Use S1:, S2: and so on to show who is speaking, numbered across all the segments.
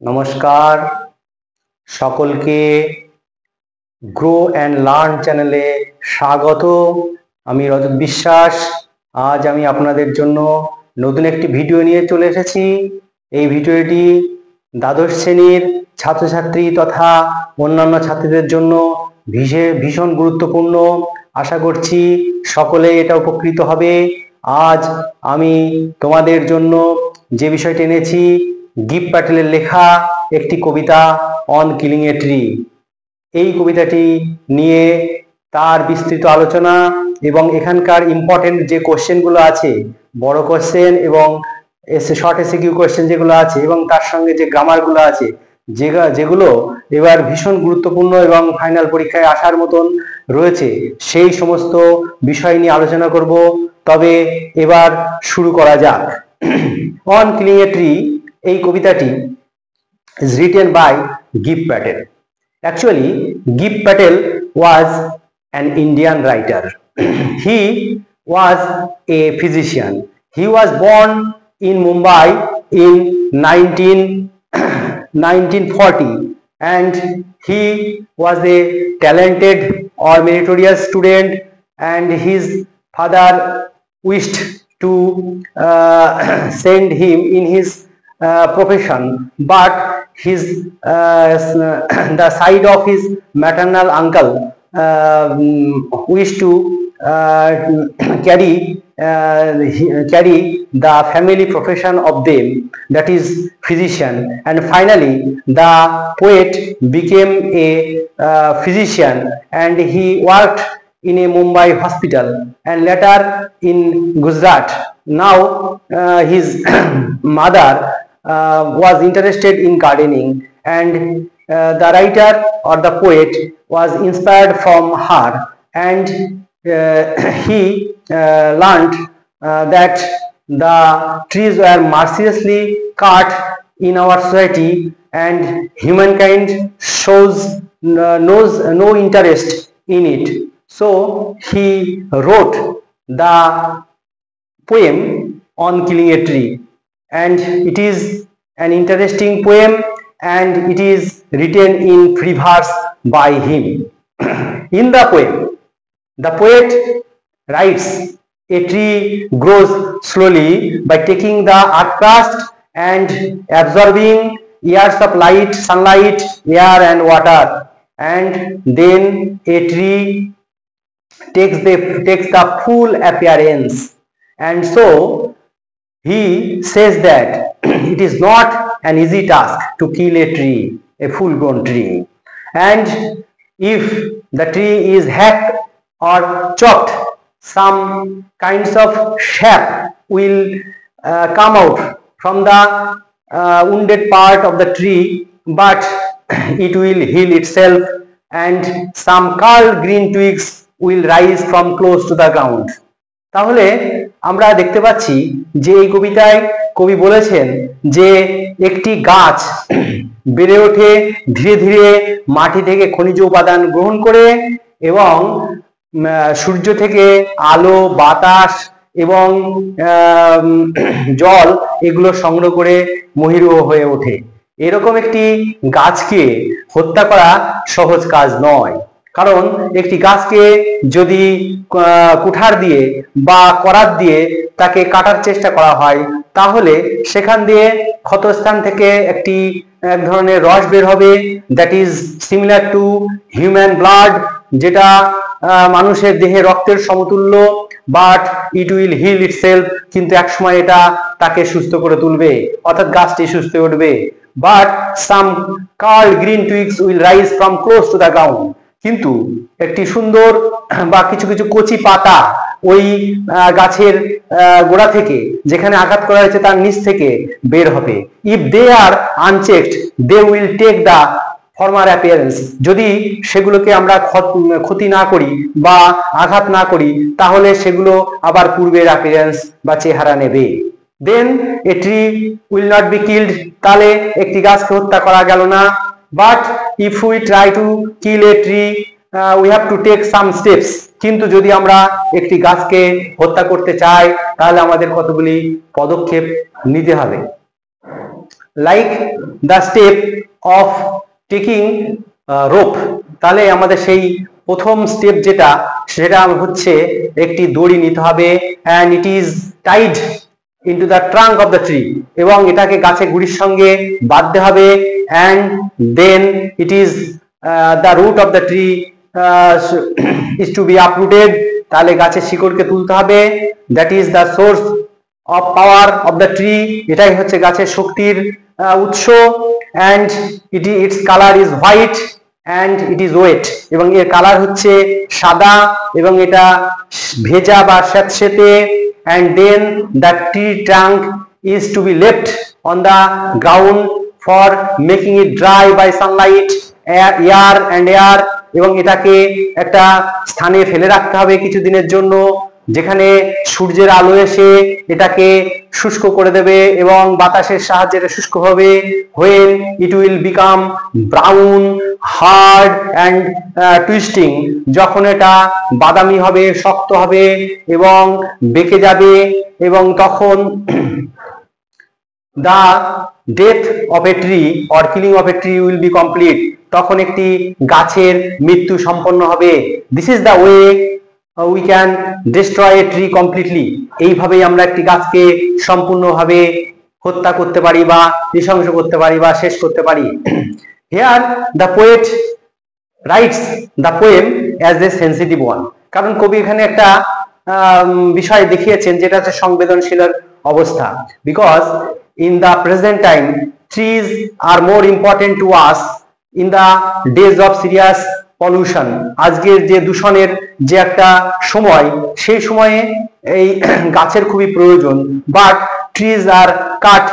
S1: নমস্কার সকলকে grow and learn চ্যানেলে স্বাগত। আমি রজত বিশ্বাস। আজ আমি আপনাদের জন্য নতুন একটি ভিডিও নিয়ে চলে এসেছি। এই ভিডিওটি দ্বাদশ শ্রেণীর ছাত্রছাত্রী তথা অন্যান্য ছাত্রীদের জন্য ভীষণ গুরুত্বপূর্ণ। আশা করছি সকলে এটা উপকৃত হবে। আজ আমি তোমাদের জন্য যে বিষয়টি এনেছি, গিব প্যাটেলের লেখা একটি কবিতা অন কিলিং এ ট্রি। এই কবিতাটি নিয়ে তার বিস্তৃত আলোচনা এবং এখানকার ইম্পর্টেন্ট যে কোশ্চেনগুলো আছে, বড় কোশ্চেন এবং শর্ট এসিকিউ কোশ্চেন যেগুলো আছে, এবং তার সঙ্গে যে গ্রামারগুলো আছে যেগুলো এবার ভীষণ গুরুত্বপূর্ণ এবং ফাইনাল পরীক্ষায় আসার মতন রয়েছে, সেই সমস্ত বিষয় নিয়ে আলোচনা করব। তবে এবার শুরু করা যাক। অন কিলিং এ ট্রি এই কবিতাটি is written by Gibb Patel. Actually, Gibb Patel was an Indian writer. He was a physician. He was born in Mumbai in 1940, and he was a talented or meritorious student, and his father wished to send him in his profession, but his the side of his maternal uncle wished to carry the family profession of them, that is physician. And finally the poet became a physician, and he worked in a Mumbai hospital and later in Gujarat. Now his mother was interested in gardening, and the writer or the poet was inspired from her, and he learned that the trees were mercilessly cut in our society, and humankind shows no interest in it. So he wrote the poem on killing a tree, and it is an interesting poem, and it is written in free verse by him. In the poem, the poet writes, a tree grows slowly by taking the earth crust and absorbing years of light, sunlight, air and water, and then a tree takes the full appearance. And so he says that it is not an easy task to kill a tree, a full grown tree, and if the tree is hacked or chopped, some kinds of sap will come out from the wounded part of the tree, but it will heal itself, and some curled green twigs will rise from close to the ground. তাহলে আমরা দেখতে পাচ্ছি যে এই কবিতায় কবি বলেছেন যে একটি গাছ বেড়ে ওঠে ধীরে ধীরে মাটি থেকে খনিজ উপাদান গ্রহণ করে, এবং সূর্য থেকে আলো, বাতাস এবং জল এগুলো সংগ্রহ করে মহীরুহ হয়ে ওঠে। এরকম একটি গাছকে হত্যা করা সহজ কাজ নয়, কারণ একটি গাছকে যদি কুঠার দিয়ে বা করাত দিয়ে তাকে কাটার চেষ্টা করা হয়, তাহলে সেখান দিয়ে ক্ষতস্থান থেকে এক ধরনের রস বের হবে, that is similar to human blood, যেটা মানুষের দেহে রক্তের সমতুল্য, but it will heal itself, কিন্তু একসময় এটা তাকে সুস্থ করে তুলবে, অর্থাৎ গাছটি সুস্থ হয়ে উঠবে। But some curl green twigs will rise from close to the ground, কিন্তু একটি সুন্দর বা কিছু কিছু কচি পাতা ওই গাছের গোড়া থেকে, যেখানে আঘাত করা হয়েছে তার নিচ থেকে বের হবে। If they are unchecked they will take the former appearance, যদি সেগুলোকে আমরা ক্ষতি না করি বা আঘাত না করি, তাহলে সেগুলো আবার পূর্বের অ্যাপিয়ারেন্স বা চেহারা নেবে। Then a tree will not be killed, তাহলে একটি গাছকে হত্যা করা গেল না। But if we try to kill a tree we have to take some steps, কিন্তু যদি আমরা একটি গাছকে হত্যা করতে চাই, তাহলে আমাদের কতগুলি পদক্ষেপ নিতে হবে। Like the step of taking rope. তাহলে আমাদের সেই প্রথম স্টেপ যেটা, সেটা হচ্ছে একটি দড়ি নিতে হবে, and it is tied into the trunk of the tree, এবং এটাকে গাছের গুড়ির সঙ্গে বাঁধতে হবে, and then it is the root of the tree is to be uprooted. তাহলে গাছের শিকড়কে তুলতে হবে, that is the source of power of the tree, এটাই হচ্ছে গাছের শক্তির উৎস, and its colour is white and it is wet, এবং এর কালার হচ্ছে সাদা এবং এটা ভেজা বা স্যাঁতসেঁতে, and then the tree trunk is to be left on the ground for making it dry by sunlight air and air, এবং এটাকে একটা স্থানে ফেলে রাখতে হবে কিছুদিনের জন্য, যেখানে সূর্যের আলো এসে এটাকে শুষ্ক করে দেবে এবং বাতাসের সাহায্যে এটা শুষ্ক হবে। when it will become brown hard and twisting, যখন এটা বাদামি হবে, শক্ত হবে এবং বেঁকে যাবে, এবং তখন the death of a tree or killing of a tree will be complete, তখন একটি গাছের মৃত্যু সম্পন্ন হবে। this is the way we can destroy a tree completely, এইভাবেই আমরা একটি গাছকে সম্পূর্ণভাবে হত্যা করতে পারি বা নৃশংস করতে পারি বা শেষ করতে পারি। here the poet writes the poem as a sensitive one, কারণ কবি এখানে একটা বিষয় দেখিয়েছেন যেটা হচ্ছে সংবেদনশীল অবস্থা, because in the present time trees are more important to us in the days of serious pollution, আজকের যে দূষণের যে একটা সময়, সেই সময়ে এই গাছের খুবই প্রয়োজন, but trees are cut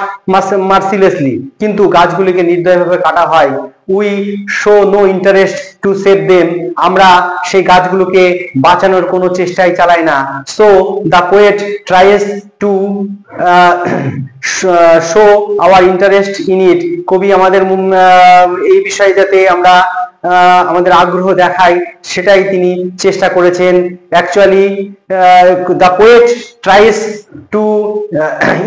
S1: mercilessly, কিন্তু গাছগুলিকে নির্দয়ভাবে কাটা হয়। We show no interest to save them, আমরা সেই গাছগুলোকে বাঁচানোর কোনো চেষ্টাই চালাই না। So the poet tries to show our interest in it, কবি আমাদের এই বিষয়ে যাতে আমরা আমাদের আগ্রহ দেখাই সেটাই তিনি চেষ্টা করেছেন। Actually the poet tries to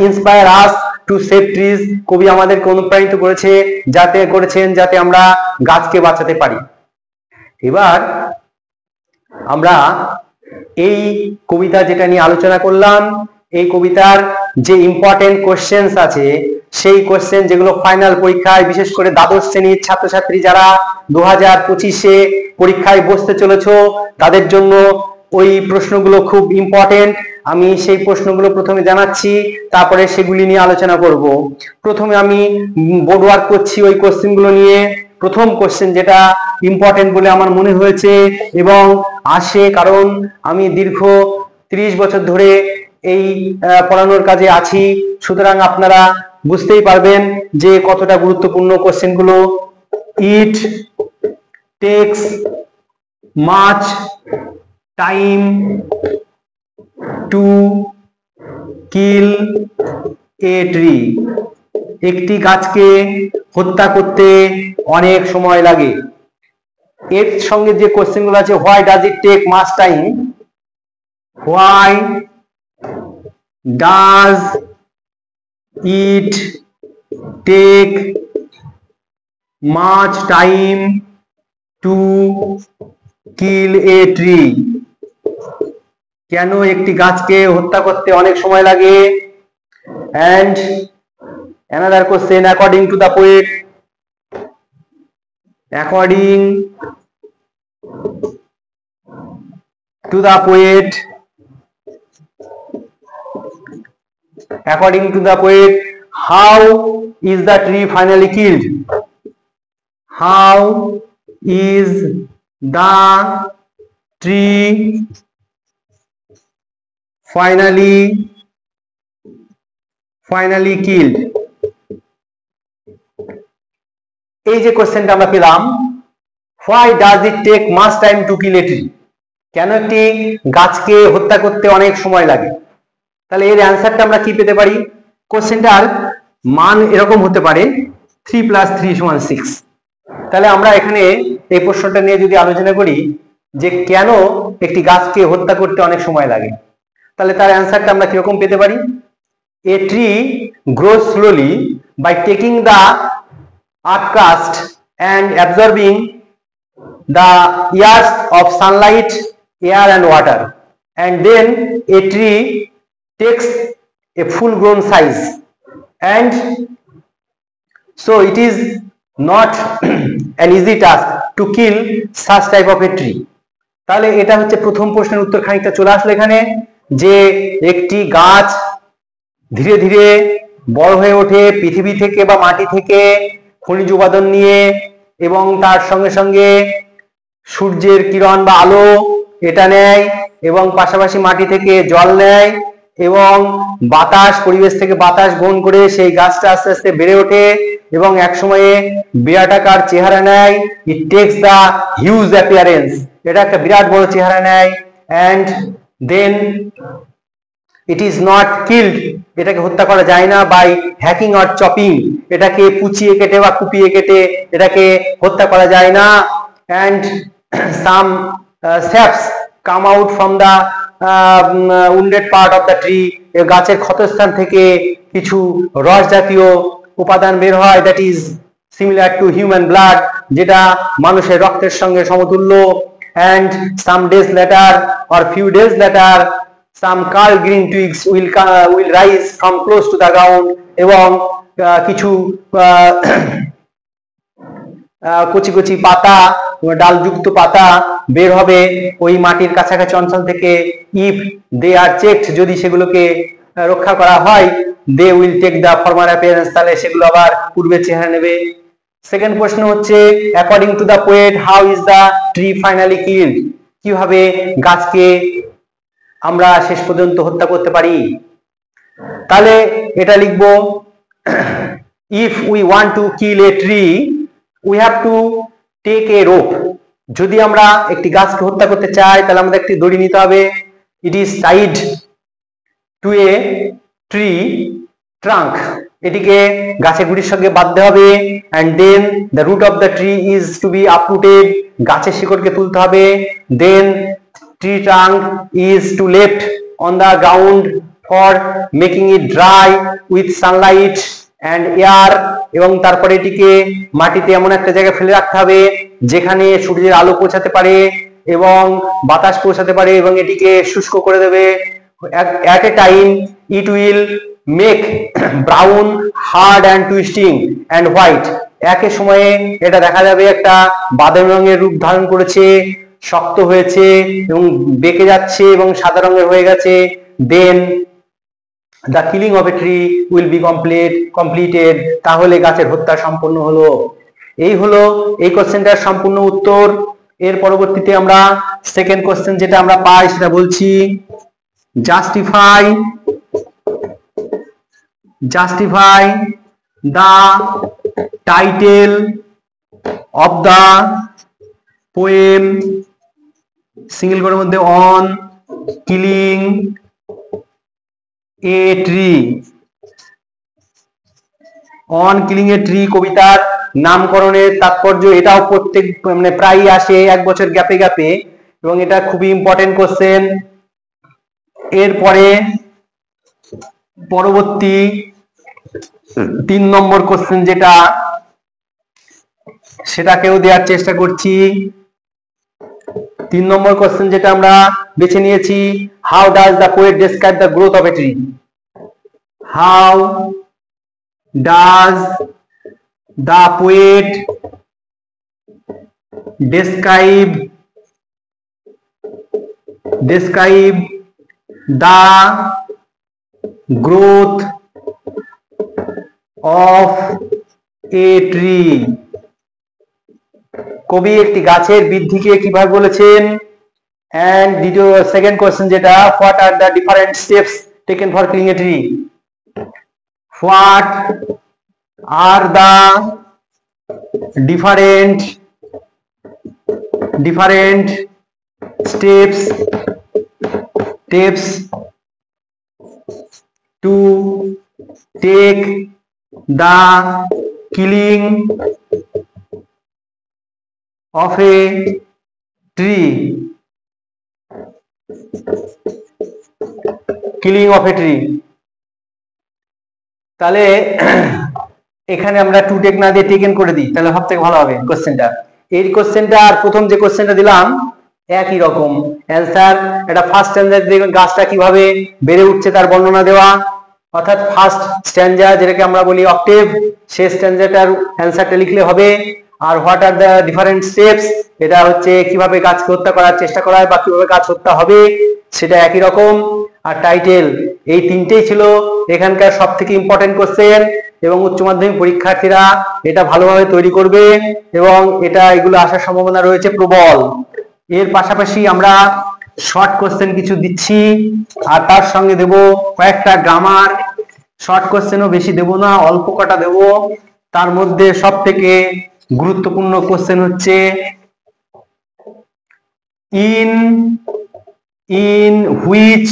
S1: inspire us to save trees, কবি আমাদেরকে অনুপ্রাণিত করেছেন যাতে আমরা গাছকে বাঁচাতে পারি। এবার আমরা এই কবিতা যেটা নিয়ে আলোচনা করলাম, এই কবিতার যে ইম্পর্টেন্ট কোশ্চেন্স আছে, সেই কোশ্চেন যেগুলো ফাইনাল পরীক্ষায়, বিশেষ করে দ্বাদশ শ্রেণীর ছাত্রছাত্রী যারা 2025-এ পরীক্ষায় বসতে চলেছো, তাদের জন্য ওই প্রশ্নগুলো খুব ইম্পর্টেন্ট। আমি সেই প্রশ্নগুলো প্রথমে জানাচ্ছি, তারপরে সেগুলি নিয়ে আলোচনা করব। প্রথমে আমি বোর্ড ওয়ার্ক করছি ওই কোশ্চেনগুলো নিয়ে। প্রথম কোশ্চেন যেটা ইম্পর্টেন্ট বলে আমার মনে হয়েছে এবং আসে, কারণ আমি দীর্ঘ 30 বছর ধরে এই পড়ানোর কাজে আছি, সুতরাং আপনারা বুঝতেই পারবেন যে কতটা গুরুত্বপূর্ণ কোশ্চেনগুলো। ইট tax much time to kill a tree, একটি গাছকে হত্যা করতে অনেক সময় লাগে। এর সঙ্গে যে কোশ্চেনগুলো আছে, why does it take much time, why does it take much time to kill a tree, কেন একটি গাছকে হত্যা করতে অনেক সময় লাগে। and another question, according to the poet, according to the poet how is the tree finally killed, how is the tree finally killed, এই যে কোশ্চেনটা আমরা পেলাম, why does it take much time to kill a tree, কেন একটি গাছকে হত্যা করতে অনেক সময় লাগে। তাহলে এর অ্যান্সারটা আমরা কি পেতে পারি? কোশ্চেনটার মান এরকম হতে পারে 3 + 3 = 6। তাহলে আমরা এখানে এই প্রশ্নটা নিয়ে যদি আলোচনা করি যে কেন একটি গাছকে হত্যা করতে অনেক সময় লাগে, তাহলে তার অ্যান্সারটা আমরা কিরকম পেতে পারি? a tree grows slowly by taking the earth crust and absorbing the years of sunlight, air and water, and then a tree takes a full grown size, and so it is not an easy task to kill such type of a tree. তাহলে এটা হচ্ছে প্রথম প্রশ্নের উত্তর খানিকটা চলে আসলো এখানে, যে একটি গাছ ধীরে ধীরে বড় হয়ে ওঠে পৃথিবী থেকে বা মাটি থেকে খনিজ উপাদান নিয়ে, এবং তার সঙ্গে সঙ্গে সূর্যের কিরণ বা আলো এটা নেয়, এবং পাশাপাশি মাটি থেকে জল নেয়, এবং বাতাস, পরিবেশ থেকে বাতাস গ্রহণ করে সেই গাছটা আস্তে আস্তে বেড়ে ওঠে এবং এক সময়ে বিরাটাকার চেহারা নেয়। It takes the huge appearance, এটা একটা বিরাট বড় চেহারা নেয়। And then it is not killed, এটাকে হত্যা করা যায় না বাই হ্যাকিং অর চপিং, এটাকে পুচিয়ে কেটে বা কুপিয়ে কেটে এটাকে হত্যা করা যায় না। And some saps come out from the wounded part of the tree, গাছের ক্ষতস্থান থেকে কিছু রস জাতীয় উপাদান বের হয়, that is similar to human blood, যেটা মানুষের রক্তের সঙ্গে সমতুল্য। And some days later or few days later some curl green twigs will rise from close to the ground, এবং কিছু কচি কচি পাতা, ডালযুক্ত পাতা বের হবে ওই মাটির কাছাকাছি অঞ্চল থেকে। ইফ দে আর চেকড, যদি সেগুলোকে রক্ষা করা হয়, they will take the former appearance, তাহলে সেগুলো আবার পূর্বের চেহারা নেবে। সেকেন্ড প্রশ্ন হচ্ছে, according to the poet how is the tree finally killed, কিভাবে গাছকে আমরা শেষ পর্যন্ত হত্যা করতে পারি। তাহলে এটা লিখবো, if we want to kill a tree we have to take a rope, যদি আমরা একটি গাছকে হত্যা করতে চাই তাহলে আমাদের একটি দড়ি নিতে হবে। It is tied to a tree trunk, এটিকে গাছের গুড়ির সঙ্গে বাঁধতে হবে। And then the root of the tree is to be uprooted, গাছের শিকড়কে তুলতে হবে। দেন tree trunk is to left on the ground for making it dry with sunlight and air, এবং তারপরে এটিকে মাটিতে এমন একটা জায়গায় ফেলে রাখতে হবে যেখানে সূর্যের আলো পৌঁছাতে পারে এবং বাতাস পৌঁছাতে পারে, এবং এটিকে শুষ্ক করে দেবে। at a time it will make brown, hard and twisting and white, একই সময়ে এটা দেখা যাবে একটা বাদামি রঙের রূপ ধারণ করেছে, শক্ত হয়েছে এবং বেঁকে যাচ্ছে এবং সাদা রঙের হয়ে গেছে। Then the killing of a tree will be completed, তাহলে গাছের হত্যা সম্পন্ন হলো। এই হলো এই কোশ্চেনটার সম্পূর্ণ উত্তর। এর পরবর্তীতে আমরা সেকেন্ড কোশ্চেন যেটা আমরা পাই সেটা বলছি, justify the title of the poem single কোটের মধ্যে on killing a tree. On killing a tree কবিতার নামকরণের তাৎপর্য, এটাও প্রত্যেক মানে প্রায় আসে এক বছর গ্যাপে গ্যাপে, এবং এটা খুবই ইম্পর্টেন্ট কোশ্চেন। এরপরে পরবর্তী 3 নম্বর কোশ্চেন যেটা, সেটাকেও দেওয়ার চেষ্টা করছি। 3 নম্বর কোশ্চেন যেটা আমরা বেছে নিয়েছি, how does the poet describe the growth of a tree, how does the poet describe the growth of a tree, কবি একটি গাছের বৃদ্ধিকে কিভাবে বলেছেন। and দ্বিতীয় সেকেন্ড কোশ্চেন যেটা, what are the different steps taken for killing a tree, what are the different steps to take the killing of a tree, killing of a tree। তাহলে এখানে আমরা টু টেক না দিয়ে taken করে দিই, তাহলে সব থেকে ভালো হবে কোশ্চেনটা। এই কোশ্চেনটা আর প্রথম যে কোশ্চেনটা দিলাম একই রকম অ্যান্সার। এটা ফার্স্ট স্ট্যান্ডার্ড দেখবেন গাছটা কিভাবে বেড়ে উঠছে তার বর্ণনা দেওয়া, অর্থাৎ ফার্স্ট স্ট্যান্ডা যেটাকে আমরা বলি অক্টেভ, সেই স্ট্যান্ডাটার অ্যান্সারটা লিখলে হবে। আর what are the different steps, এটা হচ্ছে কিভাবে গাছকে হত্যা করার চেষ্টা করা হয় বা কিভাবে গাছ হত্যা হবে সেটা একই রকম। আর টাইটেল, এই তিনটেই ছিল এখানকার সব থেকে ইম্পর্টেন্ট কোশ্চেন, এবং উচ্চ মাধ্যমিক পরীক্ষার্থীরা এটা ভালোভাবে তৈরি করবে এবং এটা এগুলো আসার সম্ভাবনা রয়েছে প্রবল। এর পাশাপাশি আমরা শর্ট কোশ্চেন কিছু দিচ্ছি আর তার সঙ্গে দেব কয়েকটা গ্রামার। শর্ট কোশ্চেনও বেশি দেব না, অল্প কটা দেব। তার মধ্যে সব থেকে গুরুত্বপূর্ণ কোশ্চেন হচ্ছে in which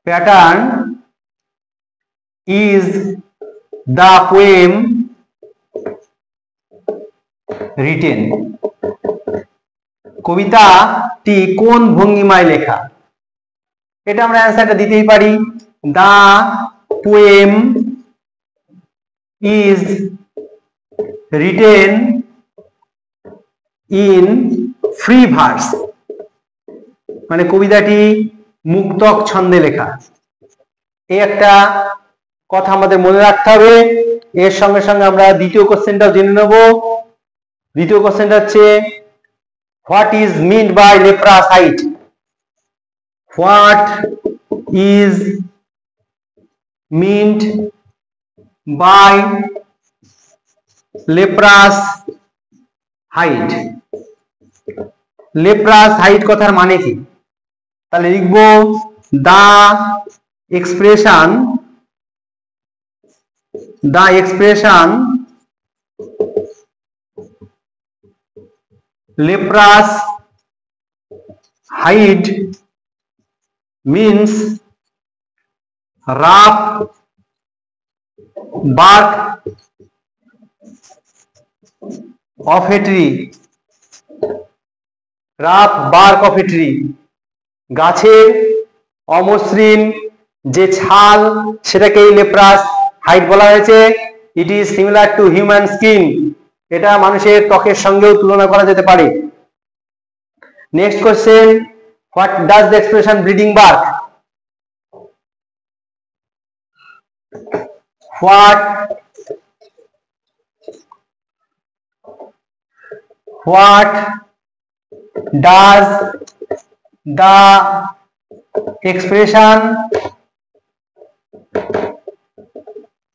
S1: pattern is the poem written, কবিতাটি কোন ভঙ্গিমায় লেখা। এটা আমরা অ্যান্সারটা দিতেই পারি, the poem is written in free verse, মানে কবিতাটি মুক্তক ছন্দে লেখা। এই একটা কথা আমাদের মনে রাখতে হবে। এর সঙ্গে সঙ্গে আমরা দ্বিতীয় কোশ্চেনটাও জেনে নেব। দ্বিতীয় কোশ্চেনটা হচ্ছে what is meant by leprous hide. What is meant by leprous hide. Leprous hide কথার মানে কি? তাহলে লিখব the expression leprous hide means rough bark of a tree, গাছের অমসৃণ যে ছাল সেটাকেই লেপ্রাস হাইড বলা হয়েছে। It is similar to human skin, এটা মানুষের ত্বকের সঙ্গেও তুলনা করা যেতে পারে। Next question, what does the expression bleeding bark. What does the expression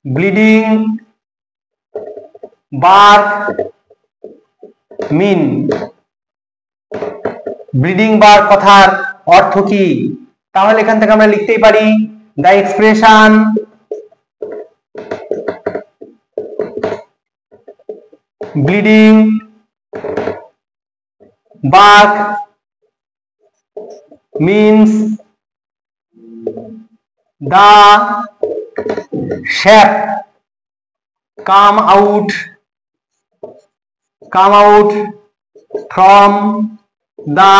S1: bleeding bark mean? ব্লিডিং বার্ক কথার অর্থ কি? তাহলে এখান থেকে আমরা লিখতেই পারি the expression bleeding bark means the shape come out from the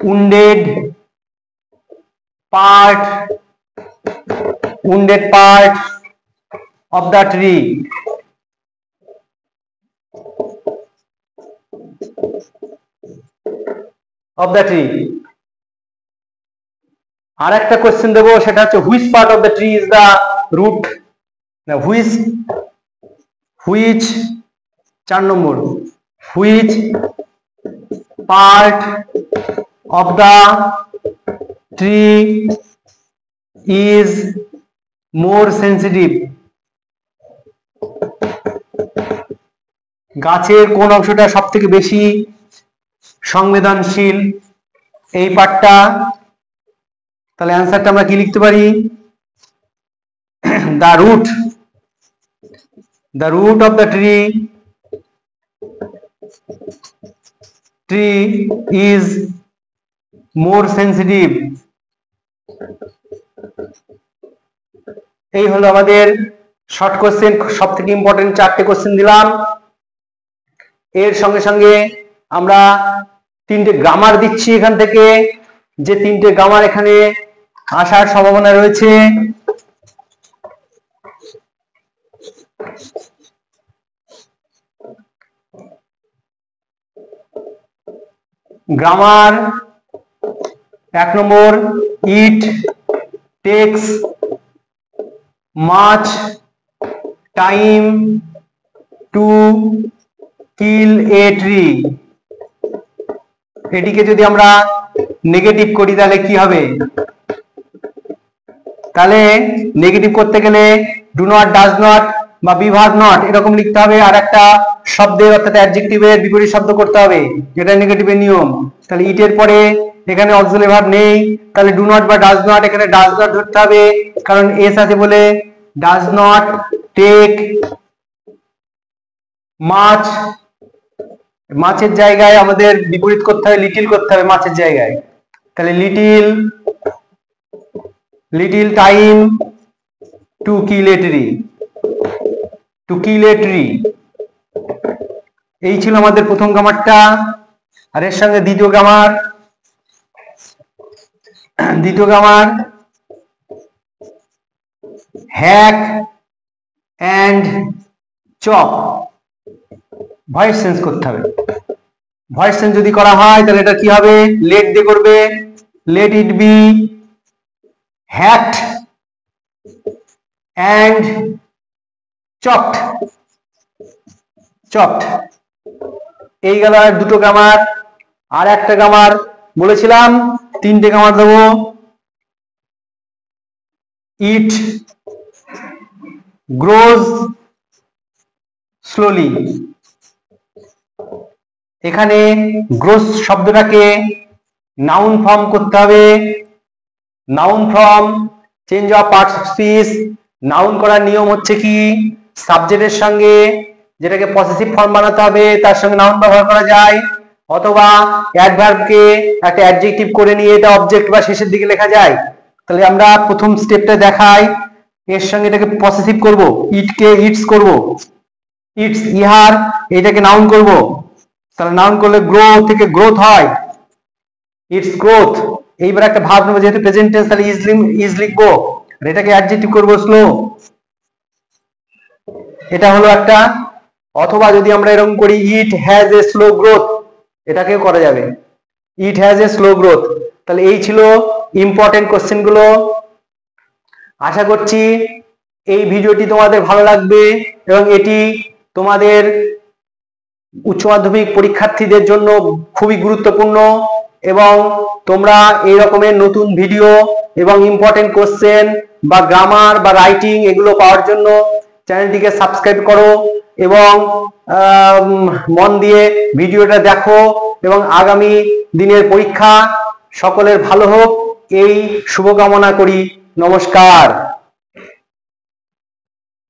S1: wounded part of the tree. আর একটা কোশ্চেন দেবো, সেটা হচ্ছে which part of the tree is the root. Which 4 number, which part of the tree is more sensitive. গাছের কোন অংশটা সব থেকে বেশি সংবেদনশীল? এই পার্টটা। তাহলে অ্যান্সারটা আমরা কি লিখতে পারি? the root of the tree is more sensitive. এই হলো আমাদের শর্ট কোশ্চেন, সব থেকে ইম্পর্টেন্ট 4টে কোশ্চেন দিলাম। এর সঙ্গে সঙ্গে আমরা তিনটে গ্রামার দিচ্ছি এখান থেকে, যে তিনটে গ্রামার এখানে আসার সম্ভাবনা রয়েছে। Grammar 1 number, it takes much time to kill a tree. এটিকে যদি আমরা নেগেটিভ করি তাহলে কি হবে? তাহলে নেগেটিভ করতে গেলে ডু নট, ডাজ নট বা বিভাগ নট এরকম লিখতে হবে, আর একটা শব্দের অর্থাৎ অ্যাডজেক্টিভের বিপরীত শব্দ করতে হবে, যেটা নেগেটিভের নিয়ম। তাহলে ইটের পরে এখানে অক্সিলারি ভার্ব নেই, তাহলে ডু নট বা ডাজ নট, এখানে ডাজ নট ধরতে হবে কারণ এস আছে বলে। ডাজ নট টেক মাছ, মাছের জায়গায় আমাদের বিপরীত করতে হবে, লিটিল করতে হবে মাছের জায়গায়। তাহলে little time to kill a tree, two kill a tree. এই ছিল আমাদের প্রথম গ্রামারটা। আর এর সঙ্গে দ্বিতীয় grammar hack and chop, voice change করতে হবে। ভয়েস চেঞ্জ যদি করা হয় তাহলে এটা কি হবে? লেট দিয়ে করবে, let it be hacked and chopped, chopped. এই গেল আর দুটো গ্রামার। আর একটা গ্রামার বলেছিলাম, তিনটে গ্রামার দেবো। ইট গ্রোজ স্লোলি, এখানে গ্রোস শব্দটাকে নাউন ফর্ম করতে হবে। Noun form, change of parts of speech. Noun করার নিয়ম হচ্ছে কি, সাবজেক্টের সঙ্গে যেটাকে পসেসিভ ফর্ম বানাতে হবে তার সঙ্গে নাউন ব্যবহার করা যায়, অথবা অ্যাডভার্বকে একটা অ্যাডজেক্টিভ করে নিয়ে এটা অবজেক্ট বা শেষের দিকে লেখা যায়। তাহলে আমরা প্রথম স্টেপটা দেখাই, এর সঙ্গে এটাকে পসেসিভ করব, ইটকে ইটস করব, ইটস ইহার, এটাকে নাউন করব। তাহলে নাউন করলে গ্রো থেকে গ্রোথ হয়, ইটস গ্রোথ। এইবার একটা ভাব নেবো, যেহেতু প্রেজেন্ট টেন্স তাহলে ইজ লিখবো, আর এটাকে অ্যাডজেক্টিভ করব স্লো, এটা হলো একটা। অথবা যদি আমরা এরকম করি, it has a slow growth, এটাকেও করা যাবে, it has a slow growth. তাহলে এই ছিল ইম্পর্টেন্ট কোশ্চেন গুলো। আশা করছি এই ভিডিওটি তোমাদের ভালো লাগবে এবং এটি তোমাদের উচ্চ মাধ্যমিক পরীক্ষার্থীদের জন্য খুবই গুরুত্বপূর্ণ। এবং তোমরা এই রকমের নতুন ভিডিও এবং ইম্পর্টেন্ট কোশ্চেন বা গ্রামার বা রাইটিং এগুলো পাওয়ার জন্য চ্যানেলটিকে সাবস্ক্রাইব করো এবং মন দিয়ে ভিডিওটা দেখো, এবং আগামী দিনের পরীক্ষা সকলের ভালো হোক এই শুভকামনা করি। নমস্কার।